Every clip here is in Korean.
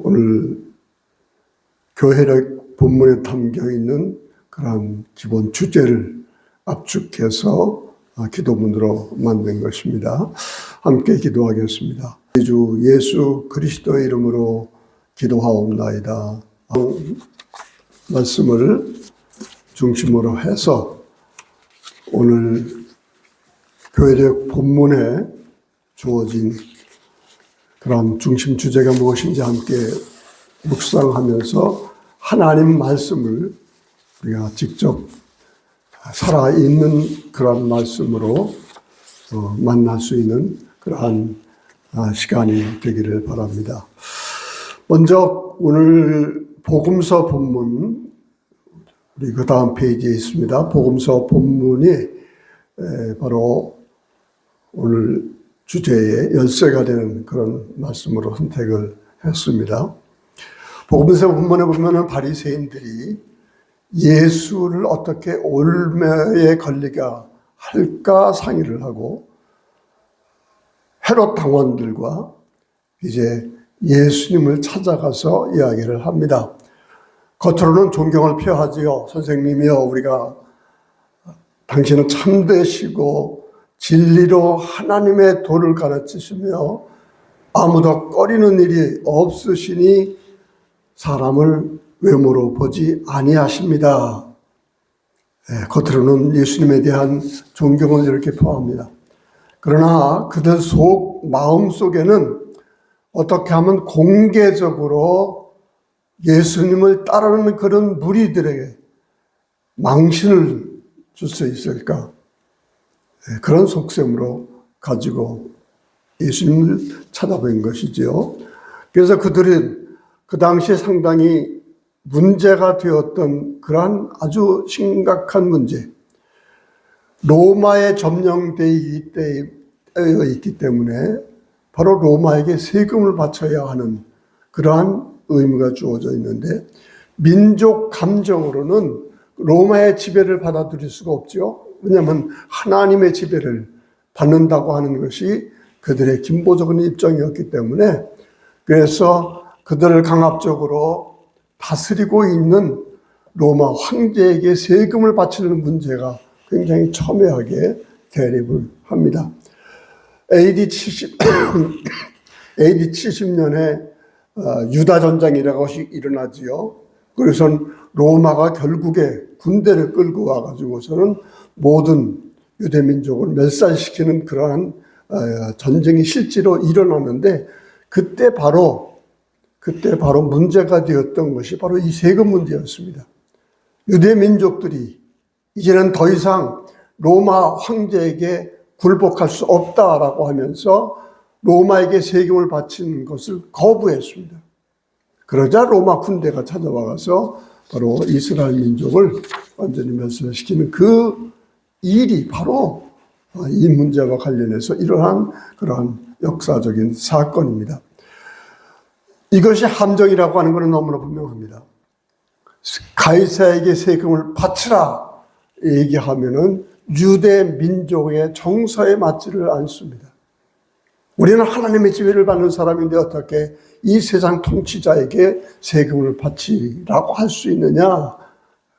오늘 교회력 본문에 담겨 있는 그런 기본 주제를 압축해서 기도문으로 만든 것입니다. 함께 기도하겠습니다. 주 예수 그리스도의 이름으로 기도하옵나이다. 말씀을 중심으로 해서 오늘 교회력 본문에 주어진 그런 중심 주제가 무엇인지 함께 묵상하면서 하나님 말씀을 우리가 직접 살아있는 그런 말씀으로 만날 수 있는 그러한 시간이 되기를 바랍니다. 먼저 오늘 복음서 본문, 우리 그 다음 페이지에 있습니다. 복음서 본문이 바로 오늘 주제의 열쇠가 되는 그런 말씀으로 선택을 했습니다. 복음서 본문에 보면은 바리새인들이 예수를 어떻게 올매에 걸리게 할까 상의를 하고 헤롯 당원들과 이제 예수님을 찾아가서 이야기를 합니다. 겉으로는 존경을 표하지요. 선생님이요, 우리가 당신은 참되시고 진리로 하나님의 도를 가르치시며 아무도 꺼리는 일이 없으시니 사람을 외모로 보지 아니하십니다. 겉으로는 예수님에 대한 존경을 이렇게 표합니다. 그러나 그들 마음 속에는 어떻게 하면 공개적으로 예수님을 따르는 그런 무리들에게 망신을 줄 수 있을까? 그런 속셈으로 가지고 예수님을 찾아뵌 것이지요. 그래서 그들은 그 당시에 상당히 문제가 되었던 그러한 아주 심각한 문제, 로마에 점령되어 있기 때문에 바로 로마에게 세금을 바쳐야 하는 그러한 의무가 주어져 있는데, 민족 감정으로는 로마의 지배를 받아들일 수가 없죠. 왜냐하면 하나님의 지배를 받는다고 하는 것이 그들의 진보적인 입장이었기 때문에, 그래서 그들을 강압적으로 다스리고 있는 로마 황제에게 세금을 바치는 문제가 굉장히 첨예하게 대립을 합니다. AD 70년에 유다 전쟁이라는 것이 일어나지요. 그래서 로마가 결국에 군대를 끌고 와가지고서는 모든 유대 민족을 멸살시키는 그러한 전쟁이 실제로 일어나는데, 그때 바로 문제가 되었던 것이 바로 이 세금 문제였습니다. 유대 민족들이 이제는 더 이상 로마 황제에게 굴복할 수 없다라고 하면서 로마에게 세금을 바치는 것을 거부했습니다. 그러자 로마 군대가 찾아와서 바로 이스라엘 민족을 완전히 멸살시키는 그 일이 바로 이 문제와 관련해서 일어난 그러한 역사적인 사건입니다. 이것이 함정이라고 하는 것은 너무나 분명합니다. 가이사에게 세금을 바치라 얘기하면은 유대 민족의 정서에 맞지를 않습니다. 우리는 하나님의 지배를 받는 사람인데 어떻게 이 세상 통치자에게 세금을 바치라고 할 수 있느냐라고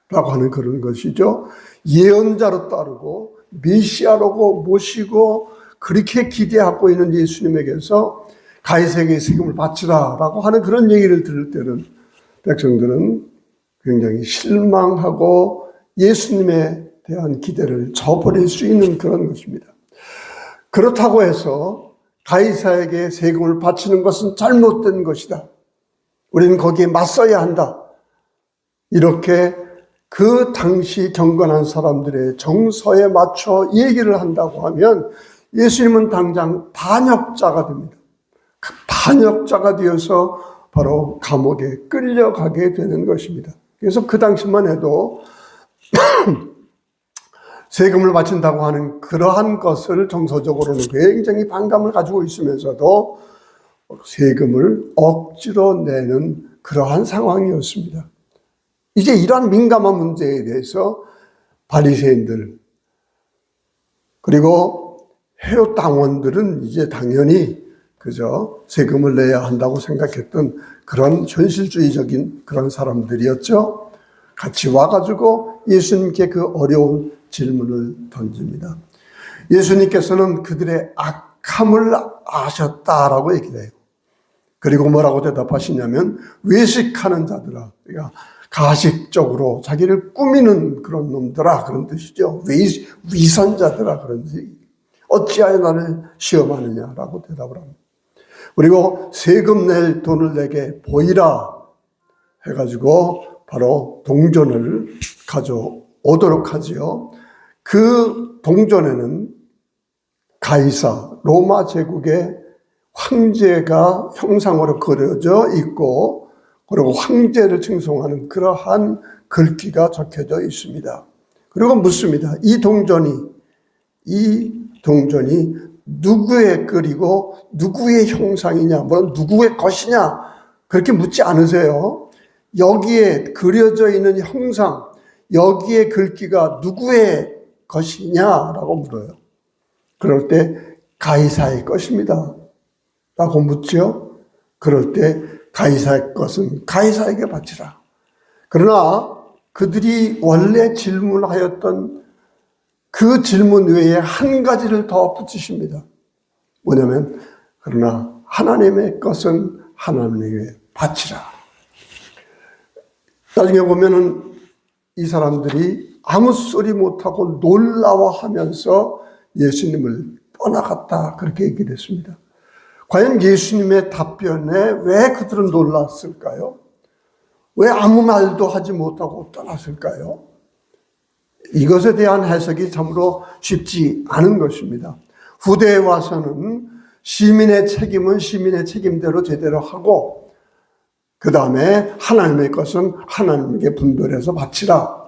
하는 그런 것이죠. 예언자로 따르고 메시아라고 모시고 그렇게 기대하고 있는 예수님에게서 가이사에게 세금을 바치라라고 하는 그런 얘기를 들을 때는 백성들은 굉장히 실망하고 예수님에 대한 기대를 저버릴 수 있는 그런 것입니다. 그렇다고 해서 가이사에게 세금을 바치는 것은 잘못된 것이다. 우리는 거기에 맞서야 한다. 이렇게 그 당시 경건한 사람들의 정서에 맞춰 얘기를 한다고 하면 예수님은 당장 반역자가 됩니다. 그 반역자가 되어서 바로 감옥에 끌려가게 되는 것입니다. 그래서 그 당시만 해도 세금을 바친다고 하는 그러한 것을 정서적으로는 굉장히 반감을 가지고 있으면서도 세금을 억지로 내는 그러한 상황이었습니다. 이제 이러한 민감한 문제에 대해서 바리새인들 그리고 헤롯 당원들은 이제 당연히 그저 세금을 내야 한다고 생각했던 그런 현실주의적인 그런 사람들이었죠. 같이 와가지고 예수님께 그 어려운 질문을 던집니다. 예수님께서는 그들의 악함을 아셨다라고 얘기를 해요. 그리고 뭐라고 대답하시냐면 외식하는 자들아, 그러니까 가식적으로 자기를 꾸미는 그런 놈들아, 그런 뜻이죠. 위선자들아, 그런 뜻이. 어찌하여 나를 시험하느냐라고 대답을 합니다. 그리고 세금 낼 돈을 내게 보이라 해가지고 바로 동전을 가져오도록 하지요. 그 동전에는 가이사, 로마 제국의 황제가 형상으로 그려져 있고, 그리고 황제를 칭송하는 그러한 글귀가 적혀져 있습니다. 그리고 묻습니다. 이 동전이 누구의 글이고 누구의 형상이냐, 물론 누구의 것이냐, 그렇게 묻지 않으세요. 여기에 그려져 있는 형상, 여기에 글귀가 누구의 것이냐라고 물어요. 그럴 때 가이사의 것입니다 라고 묻죠. 그럴 때 가이사의 것은 가이사에게 바치라. 그러나 그들이 원래 질문하였던 그 질문 외에 한 가지를 더 붙이십니다. 뭐냐면 그러나 하나님의 것은 하나님에게 바치라. 나중에 보면은 이 사람들이 아무 소리 못하고 놀라워하면서 예수님을 떠나갔다, 그렇게 얘기를 했습니다. 과연 예수님의 답변에 왜 그들은 놀랐을까요? 왜 아무 말도 하지 못하고 떠났을까요? 이것에 대한 해석이 참으로 쉽지 않은 것입니다. 후대에 와서는 시민의 책임은 시민의 책임대로 제대로 하고, 그 다음에 하나님의 것은 하나님에게 분별해서 바치라,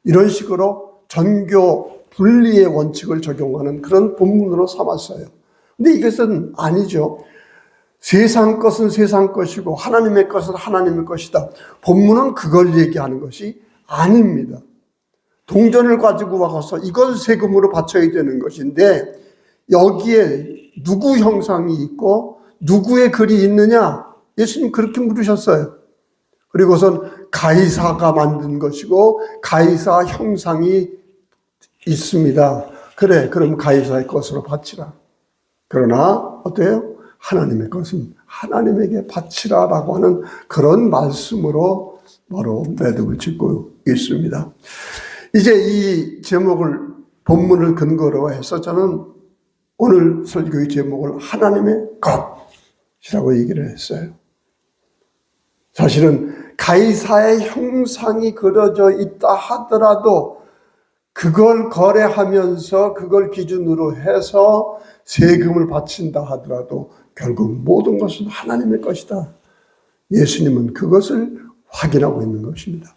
이런 식으로 전교 분리의 원칙을 적용하는 그런 본문으로 삼았어요. 근데 이것은 아니죠. 세상 것은 세상 것이고 하나님의 것은 하나님의 것이다. 본문은 그걸 얘기하는 것이 아닙니다. 동전을 가지고 와서 이걸 세금으로 바쳐야 되는 것인데, 여기에 누구 형상이 있고 누구의 글이 있느냐, 예수님 그렇게 물으셨어요. 그리고선 가이사가 만든 것이고 가이사 형상이 있습니다. 그래, 그럼 가이사의 것으로 바치라. 그러나 어때요? 하나님의 것은 하나님에게 바치라라고 하는 그런 말씀으로 바로 매듭을 짓고 있습니다. 이제 이 제목을, 본문을 근거로 해서 저는 오늘 설교의 제목을 하나님의 것이라고 얘기를 했어요. 사실은 가이사의 형상이 그려져 있다 하더라도 그걸 거래하면서 그걸 기준으로 해서 세금을 바친다 하더라도 결국 모든 것은 하나님의 것이다. 예수님은 그것을 확인하고 있는 것입니다.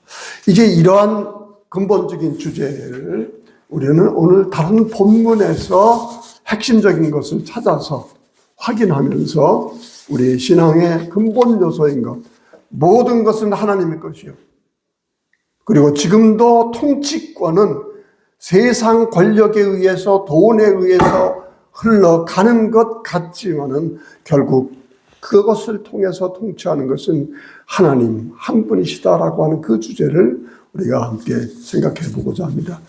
이제 이러한 근본적인 주제를 우리는 오늘 다른 본문에서 핵심적인 것을 찾아서 확인하면서 우리의 신앙의 근본 요소인 것, 모든 것은 하나님의 것이요. 그리고 지금도 통치권은 세상 권력에 의해서, 돈에 의해서 흘러가는 것 같지만은 결국 그것을 통해서 통치하는 것은 하나님 한 분이시다라고 하는 그 주제를 우리가 함께 생각해 보고자 합니다.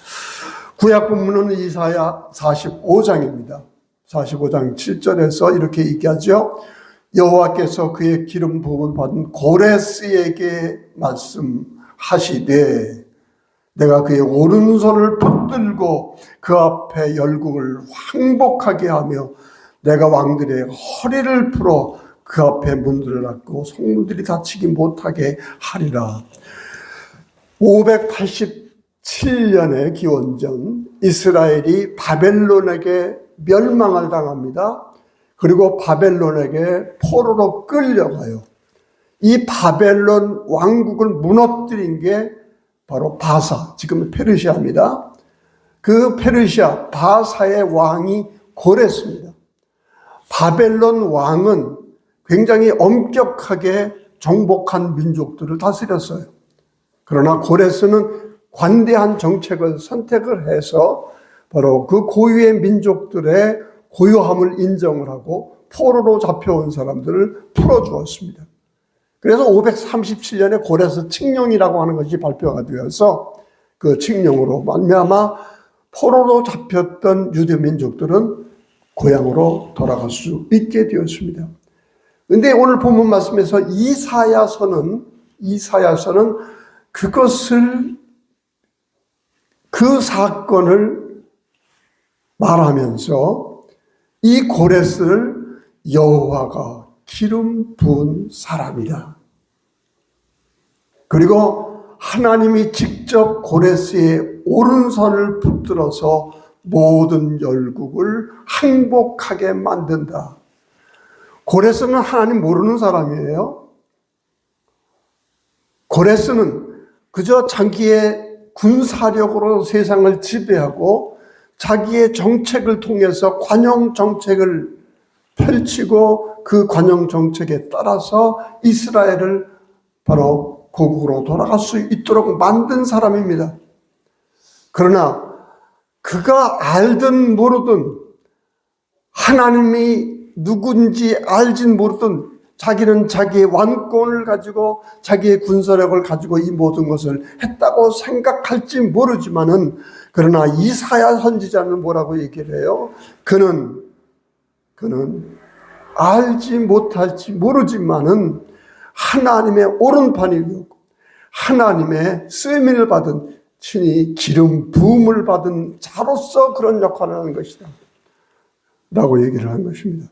구약 본문은 이사야 45장입니다. 45장 7절에서 이렇게 얘기하죠. 여호와께서 그의 기름 부음을 받은 고레스에게 말씀하시되 내가 그의 오른손을 붙들고 그 앞에 열국을 황복하게 하며 내가 왕들의 허리를 풀어 그 앞에 문들을 닫고 성문들이 닫히지 못하게 하리라. 587년의 기원전 이스라엘이 바벨론에게 멸망을 당합니다. 그리고 바벨론에게 포로로 끌려가요. 이 바벨론 왕국을 무너뜨린 게 바로 바사, 지금은 페르시아입니다. 그 페르시아 바사의 왕이 고레스입니다. 바벨론 왕은 굉장히 엄격하게 정복한 민족들을 다스렸어요. 그러나 고레스는 관대한 정책을 선택을 해서 바로 그 고유의 민족들의 고유함을 인정을 하고 포로로 잡혀온 사람들을 풀어주었습니다. 그래서 537년에 고레스 칙령이라고 하는 것이 발표가 되어서 그 칙령으로 말미암아 포로로 잡혔던 유대 민족들은 고향으로 돌아갈 수 있게 되었습니다. 그런데 오늘 본문 말씀에서 이사야서는 그것을 그 사건을 말하면서 이 고레스를 여호와가 기름 부은 사람이다. 그리고 하나님이 직접 고레스의 오른손을 붙들어서 모든 열국을 항복하게 만든다. 고레스는 하나님 모르는 사람이에요. 고레스는 그저 자기의 군사력으로 세상을 지배하고 자기의 정책을 통해서 관용 정책을 펼치고 그 관용 정책에 따라서 이스라엘을 바로 고국으로 돌아갈 수 있도록 만든 사람입니다. 그러나 그가 알든 모르든 하나님이 누군지 알진 모르든 자기는 자기의 왕권을 가지고 자기의 군사력을 가지고 이 모든 것을 했다고 생각할지 모르지만은 그러나 이사야 선지자는 뭐라고 얘기를 해요? 그는 알지 못할지 모르지만은 하나님의 오른판이고 하나님의 쓰임을 받은 친히 기름 부음을 받은 자로서 그런 역할을 하는 것이다 라고 얘기를 한 것입니다.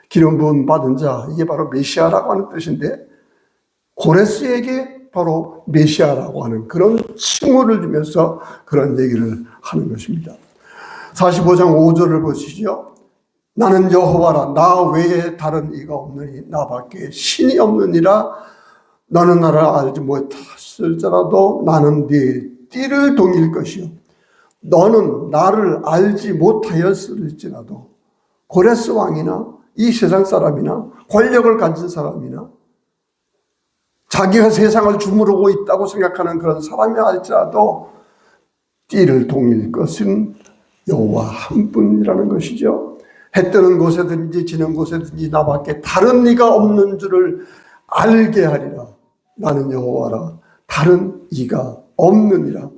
기름 부음 받은 자, 이게 바로 메시아라고 하는 뜻인데 고레스에게 바로 메시아라고 하는 그런 칭호를 주면서 그런 얘기를 하는 것입니다. 45장 5절을 보시죠. 나는 여호와라, 나 외에 다른 이가 없느니 나밖에 신이 없느니라. 너는 나를 알지 못했을지라도 나는 네 띠를 동일 것이요 너는 나를 알지 못하였을지라도. 고레스 왕이나 이 세상 사람이나 권력을 가진 사람이나 자기가 세상을 주무르고 있다고 생각하는 그런 사람이 할지라도 띠를 동일 것은 여호와 한 분이라는 것이죠. 해 뜨는 곳에든지 지는 곳에든지 나밖에 다른 이가 없는 줄을 알게 하리라. 나는 여호와라, 다른 이가 없느니라.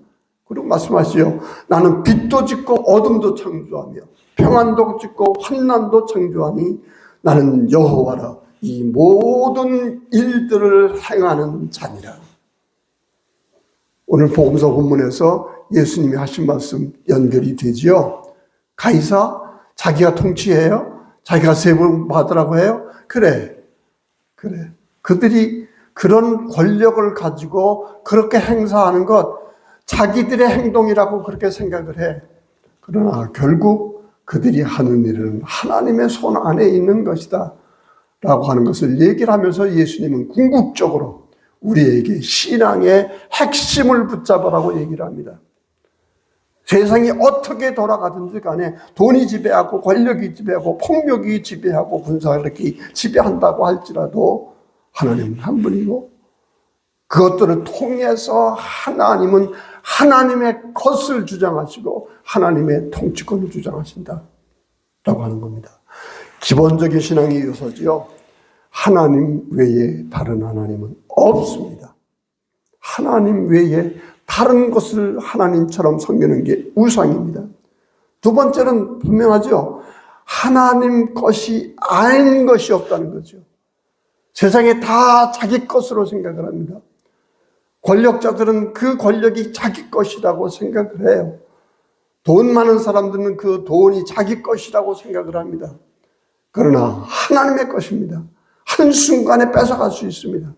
그리고 말씀하시죠. 나는 빛도 짓고 어둠도 창조하며 평안도 짓고 환난도 창조하니 나는 여호와라, 이 모든 일들을 행하는 자니라. 오늘 복음서 본문에서 예수님이 하신 말씀 연결이 되지요. 가이사 자기가 통치해요? 자기가 세금 받으라고 해요? 그래. 그들이 그런 권력을 가지고 그렇게 행사하는 것 자기들의 행동이라고 그렇게 생각을 해. 그러나 결국 그들이 하는 일은 하나님의 손 안에 있는 것이다 라고 하는 것을 얘기를 하면서 예수님은 궁극적으로 우리에게 신앙의 핵심을 붙잡으라고 얘기를 합니다. 세상이 어떻게 돌아가든지 간에 돈이 지배하고 권력이 지배하고 폭력이 지배하고 군사력이 지배한다고 할지라도 하나님은 한 분이고 그것들을 통해서 하나님은 하나님의 것을 주장하시고 하나님의 통치권을 주장하신다 라고 하는 겁니다. 기본적인 신앙의 요소지요. 하나님 외에 다른 하나님은 없습니다. 하나님 외에 다른 것을 하나님처럼 섬기는 게 우상입니다. 두 번째는 분명하죠. 하나님 것이 아닌 것이 없다는 거죠. 세상에 다 자기 것으로 생각을 합니다. 권력자들은 그 권력이 자기 것이라고 생각을 해요. 돈 많은 사람들은 그 돈이 자기 것이라고 생각을 합니다. 그러나 하나님의 것입니다. 한순간에 뺏어갈 수 있습니다.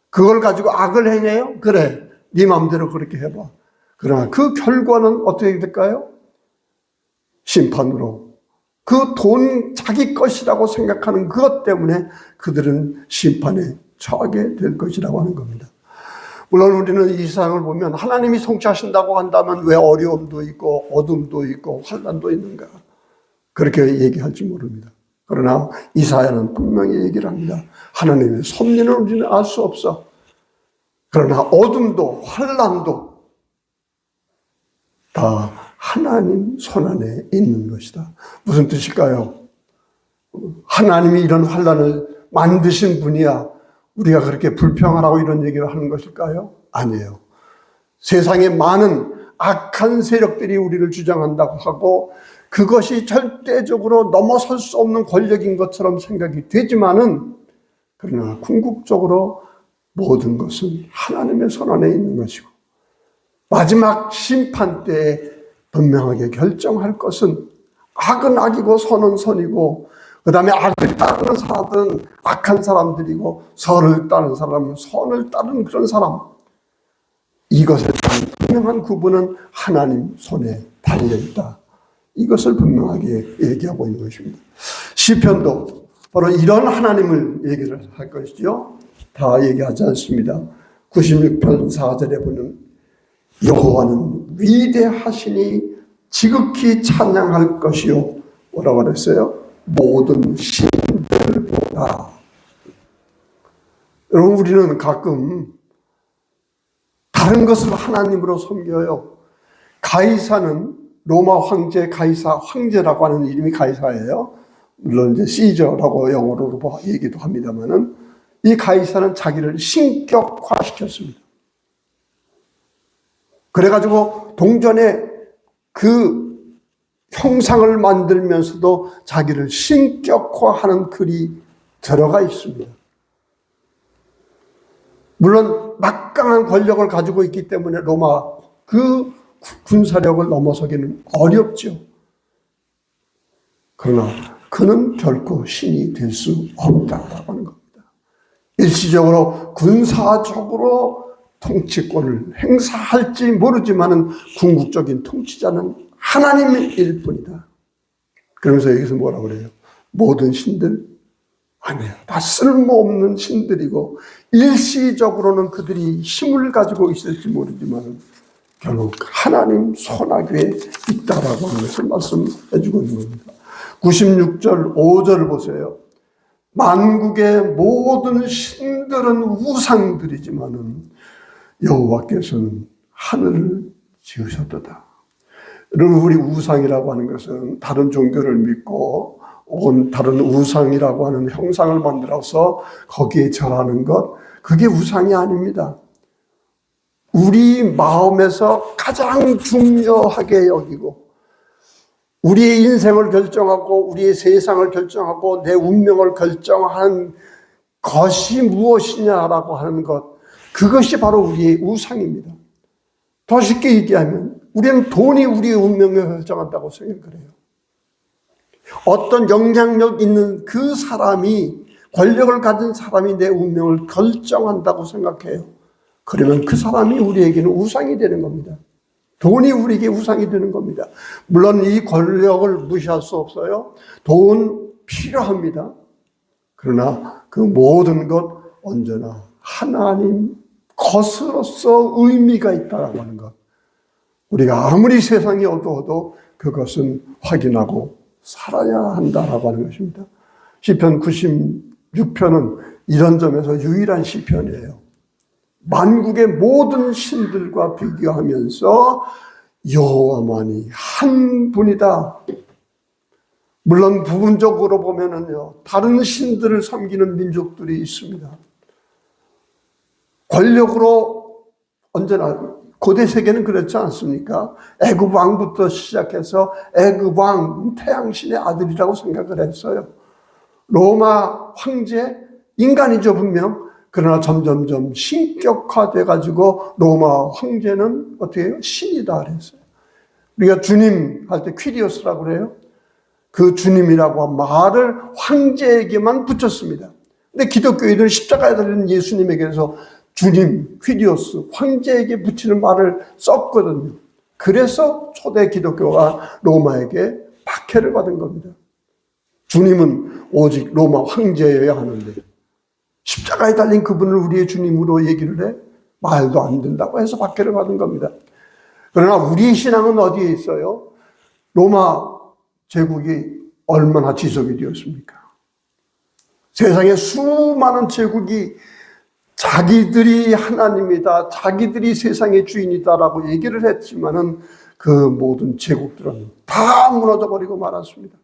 그걸 가지고 악을 행해요? 그래, 네 마음대로 그렇게 해봐. 그러나 그 결과는 어떻게 될까요? 심판으로. 그 돈 자기 것이라고 생각하는 그것 때문에 그들은 심판에 처하게 될 것이라고 하는 겁니다. 물론 우리는 이 세상을 보면 하나님이 통치하신다고 한다면 왜 어려움도 있고 어둠도 있고 환난도 있는가? 그렇게 얘기할지 모릅니다. 그러나 이사야는 분명히 얘기를 합니다. 하나님의 섭리는 우리는 알 수 없어. 그러나 어둠도 환난도 다 하나님 손 안에 있는 것이다. 무슨 뜻일까요? 하나님이 이런 환난을 만드신 분이야 우리가 그렇게 불평하라고 이런 얘기를 하는 것일까요? 아니에요. 세상에 많은 악한 세력들이 우리를 주장한다고 하고 그것이 절대적으로 넘어설 수 없는 권력인 것처럼 생각이 되지만은 그러나 궁극적으로 모든 것은 하나님의 손 안에 있는 것이고 마지막 심판 때에 분명하게 결정할 것은 악은 악이고 선은 선이고 그 다음에 악을 따르는 사람들은 악한 사람들이고 선을 따르는 사람은 선을 따르는 그런 사람, 이것에 대한 분명한 구분은 하나님 손에 달려있다. 이것을 분명하게 얘기하고 있는 것입니다. 시편도 바로 이런 하나님을 얘기를 할 것이죠. 다 얘기하지 않습니다. 96편 4절에 보면 여호와는 위대하시니 지극히 찬양할 것이요. 뭐라고 그랬어요? 모든 신들보다. 여러분, 우리는 가끔 다른 것을 하나님으로 섬겨요. 가이사는 로마 황제 가이사, 황제라고 하는 이름이 가이사예요. 물론 이제 시저라고 영어로 얘기도 합니다만은 이 가이사는 자기를 신격화시켰습니다. 그래가지고 동전에 그 형상을 만들면서도 자기를 신격화하는 글이 들어가 있습니다. 물론 막강한 권력을 가지고 있기 때문에 로마 그 군사력을 넘어서기는 어렵죠. 그러나 그는 결코 신이 될 수 없다라고 하는 겁니다. 일시적으로 군사적으로 통치권을 행사할지 모르지만은 궁극적인 통치자는 하나님일 뿐이다. 그러면서 여기서 뭐라고 그래요? 모든 신들? 아니에요. 다 쓸모없는 신들이고 일시적으로는 그들이 힘을 가지고 있을지 모르지만 결국 하나님 손아귀에 있다라고 하는 것을 말씀해 주고 있는 겁니다. 96절 5절을 보세요. 만국의 모든 신들은 우상들이지만은 여호와께서는 하늘을 지으셨도다. 여러분, 우리 우상이라고 하는 것은 다른 종교를 믿고 혹은 다른 우상이라고 하는 형상을 만들어서 거기에 절하는 것, 그게 우상이 아닙니다. 우리 마음에서 가장 중요하게 여기고 우리의 인생을 결정하고 우리의 세상을 결정하고 내 운명을 결정한 것이 무엇이냐라고 하는 것, 그것이 바로 우리의 우상입니다. 더 쉽게 얘기하면 우리는 돈이 우리의 운명을 결정한다고 생각을 해요. 어떤 영향력 있는 그 사람이, 권력을 가진 사람이 내 운명을 결정한다고 생각해요. 그러면 그 사람이 우리에게는 우상이 되는 겁니다. 돈이 우리에게 우상이 되는 겁니다. 물론 이 권력을 무시할 수 없어요. 돈 필요합니다. 그러나 그 모든 것 언제나 하나님 것으로서 의미가 있다고 하는 것. 우리가 아무리 세상이 어두워도 그것은 확인하고 살아야 한다라고 하는 것입니다. 시편 96편은 이런 점에서 유일한 시편이에요. 만국의 모든 신들과 비교하면서 여호와만이 한 분이다. 물론 부분적으로 보면은요, 다른 신들을 섬기는 민족들이 있습니다. 권력으로 언제나 고대 세계는 그렇지 않습니까? 애굽 왕부터 시작해서 애굽 왕 태양신의 아들이라고 생각을 했어요. 로마 황제 인간이죠 분명. 그러나 점점점 신격화돼 가지고 로마 황제는 어떻게 해요? 신이다 그랬어요. 우리가 주님 할 때 퀴리오스라고 그래요. 그 주님이라고 한 말을 황제에게만 붙였습니다. 근데 기독교인들은 십자가에 달린 예수님에게서 주님, 퀴리오스, 황제에게 붙이는 말을 썼거든요. 그래서 초대 기독교가 로마에게 박해를 받은 겁니다. 주님은 오직 로마 황제여야 하는데 십자가에 달린 그분을 우리의 주님으로 얘기를 해? 말도 안 된다고 해서 박해를 받은 겁니다. 그러나 우리의 신앙은 어디에 있어요? 로마 제국이 얼마나 지속이 되었습니까? 세상에 수많은 제국이 자기들이 하나님이다, 자기들이 세상의 주인이다라고 얘기를 했지만은 그 모든 제국들은 다 무너져 버리고 말았습니다.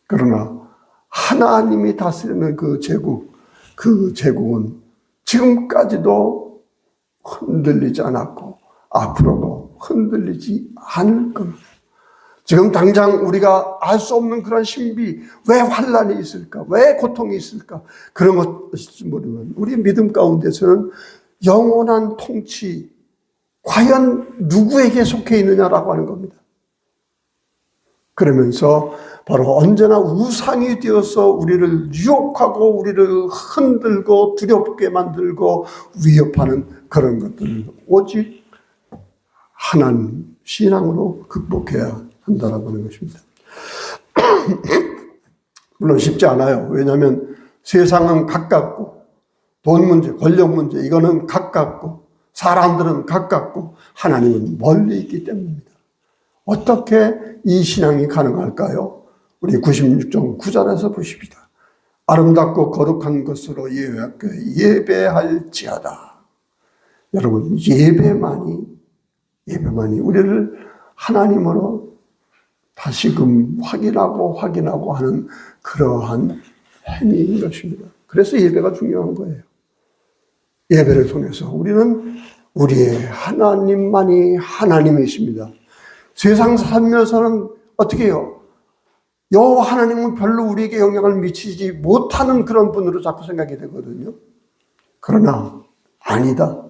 그러나 하나님이 다스리는 그 제국은 지금까지도 흔들리지 않았고 앞으로도 흔들리지 않을 겁니다. 지금 당장 우리가 알 수 없는 그런 신비, 왜 환난이 있을까? 왜 고통이 있을까? 그런 것일지 모르면 우리 믿음 가운데서는 영원한 통치, 과연 누구에게 속해 있느냐라고 하는 겁니다. 그러면서 바로 언제나 우상이 되어서 우리를 유혹하고 우리를 흔들고 두렵게 만들고 위협하는 그런 것들을 오직 하나님 신앙으로 극복해야 한다라고 하는 것입니다. 물론 쉽지 않아요. 왜냐하면 세상은 가깝고 돈 문제, 권력 문제 이거는 가깝고 사람들은 가깝고 하나님은 멀리 있기 때문입니다. 어떻게 이 신앙이 가능할까요? 우리 96장 9절에서 보십시다. 아름답고 거룩한 것으로 예배할지어다. 여러분 예배만이 우리를 하나님으로 다시금 확인하고 하는 그러한 행위인 것입니다. 그래서 예배가 중요한 거예요. 예배를 통해서 우리는 우리의 하나님만이 하나님이십니다. 세상 살면서는 어떻게 해요? 여호와 하나님은 별로 우리에게 영향을 미치지 못하는 그런 분으로 자꾸 생각이 되거든요. 그러나 아니다.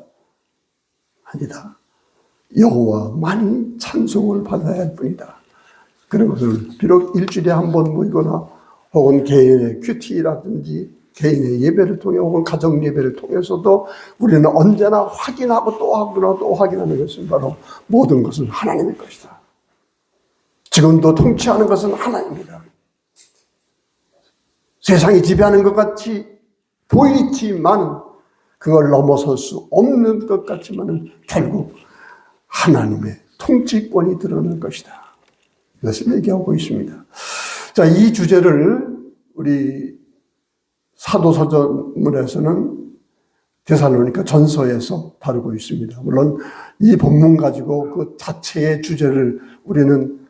여호와만이 찬송을 받아야 할 뿐이다. 그런 것을 비록 일주일에 한 번 모이거나 혹은 개인의 큐티라든지 개인의 예배를 통해 혹은 가정 예배를 통해서도 우리는 언제나 확인하고 또 하거나 또 확인하는 것은 바로 모든 것은 하나님의 것이다. 지금도 통치하는 것은 하나님이다. 세상이 지배하는 것 같이 보이지만 그걸 넘어설 수 없는 것 같지만은 결국 하나님의 통치권이 드러날 것이다. 이것을 얘기하고 있습니다. 자, 이 주제를 우리 사도서전문에서는 데살로니가 전서에서 다루고 있습니다. 물론 이 본문 가지고 그 자체의 주제를 우리는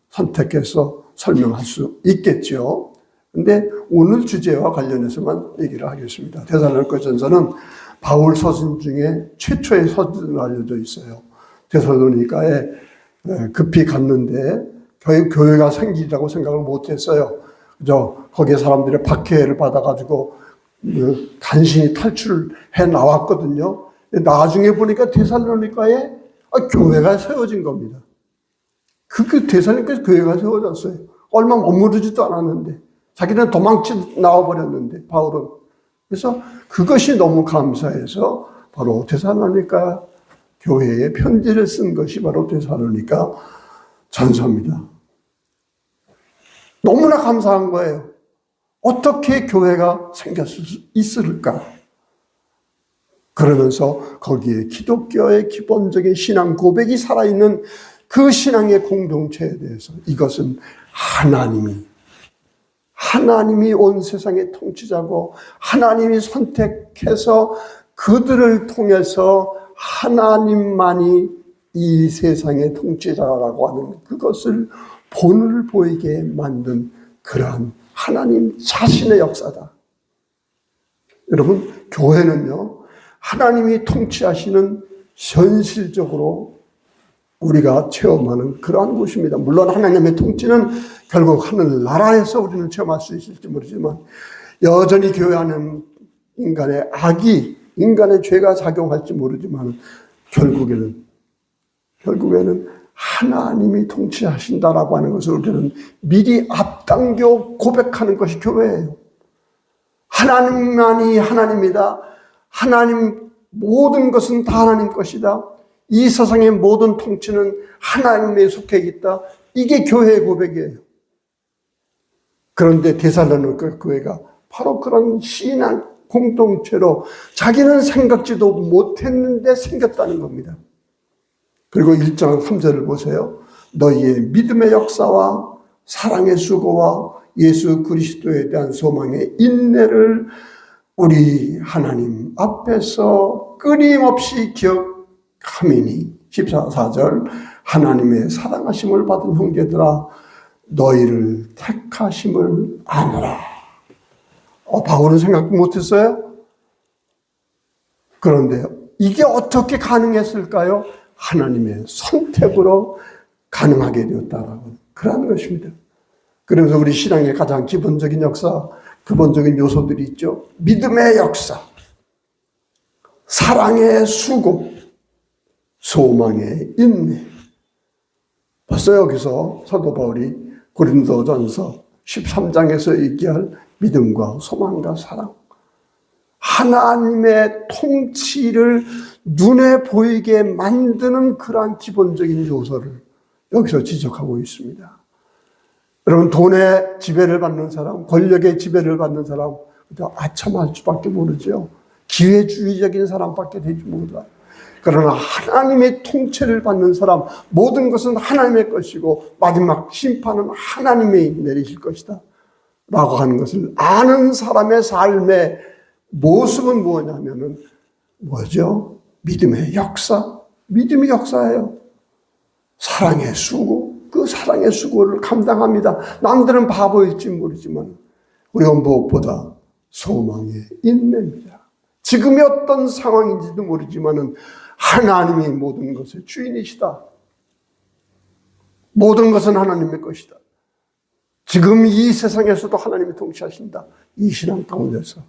선택해서 설명할 수 있겠죠. 근데 오늘 주제와 관련해서만 얘기를 하겠습니다. 데살로니가 전서는 바울 서신 중에 최초의 서신으로 알려져 있어요. 데살로니가에 급히 갔는데 교회가 생기라고 생각을 못했어요. 그죠? 거기에 사람들의 박해를 받아가지고 간신히 탈출해 나왔거든요. 나중에 보니까 데살로니가에 교회가 세워진 겁니다. 그 데살로니가에 교회가 세워졌어요. 얼마 머무르지도 않았는데 자기는 도망치 나와버렸는데 바울은. 그래서 그것이 너무 감사해서 바로 데살로니가 교회에 편지를 쓴 것이 바로 데살로니가 전서입니다. 너무나 감사한 거예요. 어떻게 교회가 생겼을 수 있을까? 그러면서 거기에 기독교의 기본적인 신앙 고백이 살아있는 그 신앙의 공동체에 대해서 이것은 하나님이 온 세상의 통치자고 하나님이 선택해서 그들을 통해서 하나님만이 이 세상의 통치자라고 하는 그것을 본을 보이게 만든 그러한 하나님 자신의 역사다. 여러분, 교회는요, 하나님이 통치하시는 현실적으로 우리가 체험하는 그러한 곳입니다. 물론 하나님의 통치는 결국 하늘나라에서 우리는 체험할 수 있을지 모르지만 여전히 교회 안에는 인간의 악이, 인간의 죄가 작용할지 모르지만 결국에는 하나님이 통치하신다라고 하는 것을 우리는 미리 앞당겨 고백하는 것이 교회예요. 하나님만이 하나님이다. 하나님 모든 것은 다 하나님 것이다. 이 세상의 모든 통치는 하나님에 속해 있다. 이게 교회의 고백이에요. 그런데 데살로니가 교회가 바로 그런 신앙 공동체로 자기는 생각지도 못했는데 생겼다는 겁니다. 그리고 1장 3절을 보세요. 너희의 믿음의 역사와 사랑의 수고와 예수 그리스도에 대한 소망의 인내를 우리 하나님 앞에서 끊임없이 기억하미니 14절 하나님의 사랑하심을 받은 형제들아 너희를 택하심을 아노라. 바울은 생각 못했어요? 그런데 이게 어떻게 가능했을까요? 하나님의 선택으로 가능하게 되었다라고 그러한 것입니다. 그러면서 우리 신앙의 가장 기본적인 역사, 기본적인 요소들이 있죠. 믿음의 역사, 사랑의 수고, 소망의 인내. 벌써 여기서 사도 바울이 고린도전서 13장에서 얘기할 믿음과 소망과 사랑, 하나님의 통치를 눈에 보이게 만드는 그러한 기본적인 요소를 여기서 지적하고 있습니다. 여러분, 돈의 지배를 받는 사람, 권력의 지배를 받는 사람, 아첨할 수밖에 모르죠. 기회주의적인 사람밖에 되지 못해요. 그러나 하나님의 통치를 받는 사람, 모든 것은 하나님의 것이고 마지막 심판은 하나님이 내리실 것이다 라고 하는 것을 아는 사람의 삶의 모습은 뭐냐면은 뭐죠? 믿음의 역사, 믿음의 역사예요. 사랑의 수고, 그 사랑의 수고를 감당합니다. 남들은 바보일지 모르지만 우리가 무엇보다 소망의 인내입니다. 지금이 어떤 상황인지도 모르지만은 하나님이 모든 것의 주인이시다. 모든 것은 하나님의 것이다. 지금 이 세상에서도 하나님이 통치하신다. 이 신앙 가운데서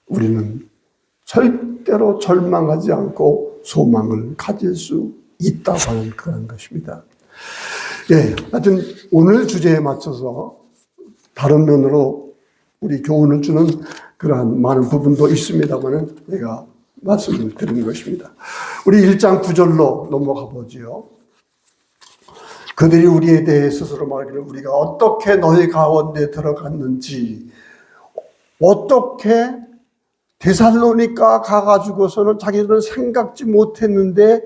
우리는 절대로 절망하지 않고 소망을 가질 수 있다고 하는 그런 것입니다. 예, 하여튼 오늘 주제에 맞춰서 다른 면으로 우리 교훈을 주는 그러한 많은 부분도 있습니다만은 제가 말씀을 드린 것입니다. 우리 1장 9절로 넘어가 보지요. 그들이 우리에 대해 스스로 말하기를 우리가 어떻게 너희 가운데 들어갔는지, 어떻게 데살로니가 가가지고서는 자기들은 생각지 못했는데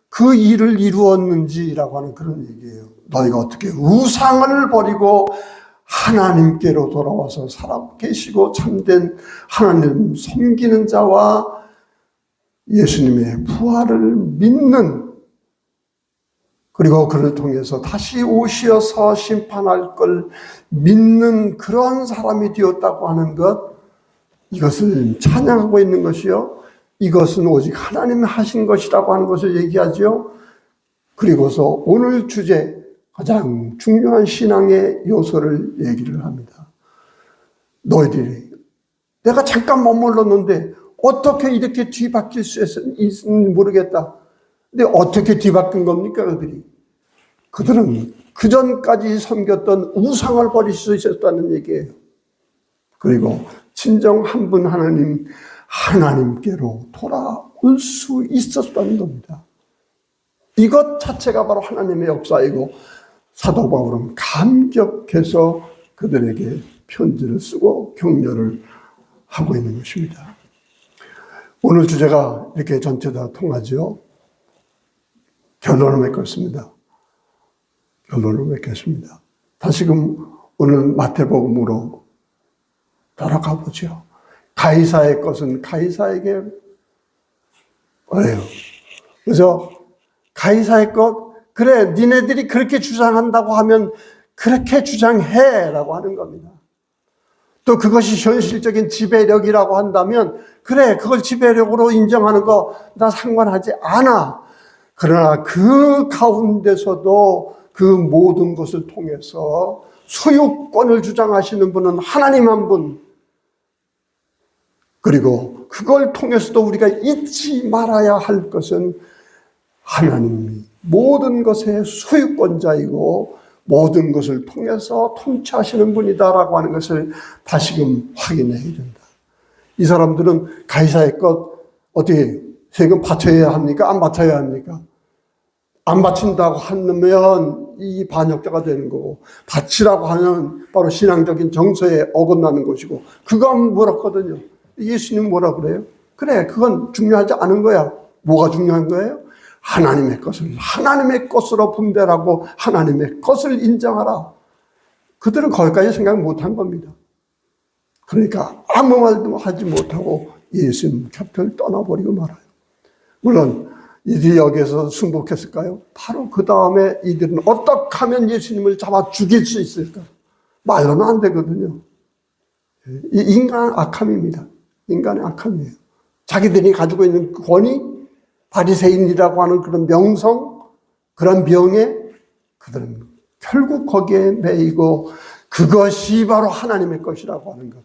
그 일을 이루었는지라고 하는 그런 얘기예요. 너희가 어떻게 우상을 버리고 하나님께로 돌아와서 살아계시고 참된 하나님 섬기는 자와 예수님의 부활을 믿는, 그리고 그를 통해서 다시 오시어서 심판할 걸 믿는 그러한 사람이 되었다고 하는 것, 이것을 찬양하고 있는 것이요. 이것은 오직 하나님이 하신 것이라고 하는 것을 얘기하죠. 그리고서 오늘 주제 가장 중요한 신앙의 요소를 얘기를 합니다. 너희들이 내가 잠깐 머물렀는데 어떻게 이렇게 뒤바뀔 수 있는지 모르겠다. 근데 어떻게 뒤바뀐 겁니까? 그들은 그전까지 섬겼던 우상을 버릴 수 있었다는 얘기예요. 그리고 친정 한 분 하나님께로 돌아올 수 있었다는 겁니다. 이것 자체가 바로 하나님의 역사이고 사도 바울은 감격해서 그들에게 편지를 쓰고 격려를 하고 있는 것입니다. 오늘 주제가 이렇게 전체 다 통하죠. 결론을 맺겠습니다. 결론을 맺겠습니다. 다시금 오늘 마태복음으로 돌아가 보죠. 가이사의 것은 가이사에게 뭐예요? 그래서 가이사의 것, 그래 니네들이 그렇게 주장한다고 하면 그렇게 주장해라고 하는 겁니다. 또 그것이 현실적인 지배력이라고 한다면 그래 그걸 지배력으로 인정하는 거 나 상관하지 않아. 그러나 그 가운데서도 그 모든 것을 통해서 소유권을 주장하시는 분은 하나님 한 분, 그리고 그걸 통해서도 우리가 잊지 말아야 할 것은 하나님이 모든 것의 소유권자이고 모든 것을 통해서 통치하시는 분이다라고 하는 것을 다시금 확인해야 된다. 이 사람들은 가이사의 것 어떻게 세금 바쳐야 합니까? 안 바쳐야 합니까? 안 바친다고 하면 이 반역자가 되는 거고, 바치라고 하면 바로 신앙적인 정서에 어긋나는 것이고, 그건 물었거든요. 예수님 뭐라 그래요? 그래, 그건 중요하지 않은 거야. 뭐가 중요한 거예요? 하나님의 것을 하나님의 것으로 분별하고 하나님의 것을 인정하라. 그들은 거기까지 생각 못한 겁니다. 그러니까 아무 말도 하지 못하고 예수님 곁을 떠나버리고 말아요. 물론 이들이 여기에서 승복했을까요? 바로 그 다음에 이들은 어떻게 하면 예수님을 잡아 죽일 수 있을까? 말로는 안 되거든요. 이 인간의 악함입니다. 인간의 악함이에요. 자기들이 가지고 있는 권위, 바리새인이라고 하는 그런 명성, 그런 명예, 그들은 결국 거기에 매이고 그것이 바로 하나님의 것이라고 하는 것.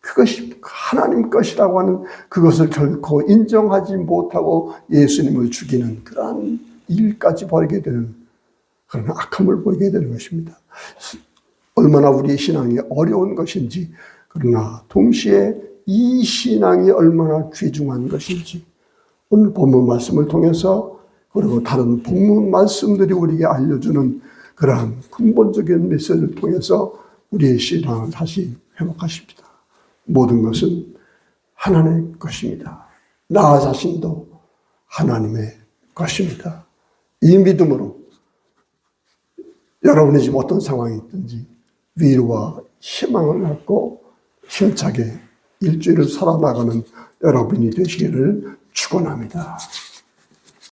그것이 하나님 것이라고 하는 그것을 결코 인정하지 못하고 예수님을 죽이는 그러한 일까지 벌이게 되는 그런 악함을 보이게 되는 것입니다. 얼마나 우리의 신앙이 어려운 것인지, 그러나 동시에 이 신앙이 얼마나 귀중한 것인지 오늘 본문 말씀을 통해서, 그리고 다른 본문 말씀들이 우리에게 알려주는 그러한 근본적인 메시지를 통해서 우리의 신앙을 다시 회복하십니다. 모든 것은 하나님의 것입니다. 나 자신도 하나님의 것입니다. 이 믿음으로 여러분이 지금 어떤 상황이 있든지 위로와 희망을 갖고 힘차게 일주일을 살아나가는 여러분이 되시기를 축원합니다.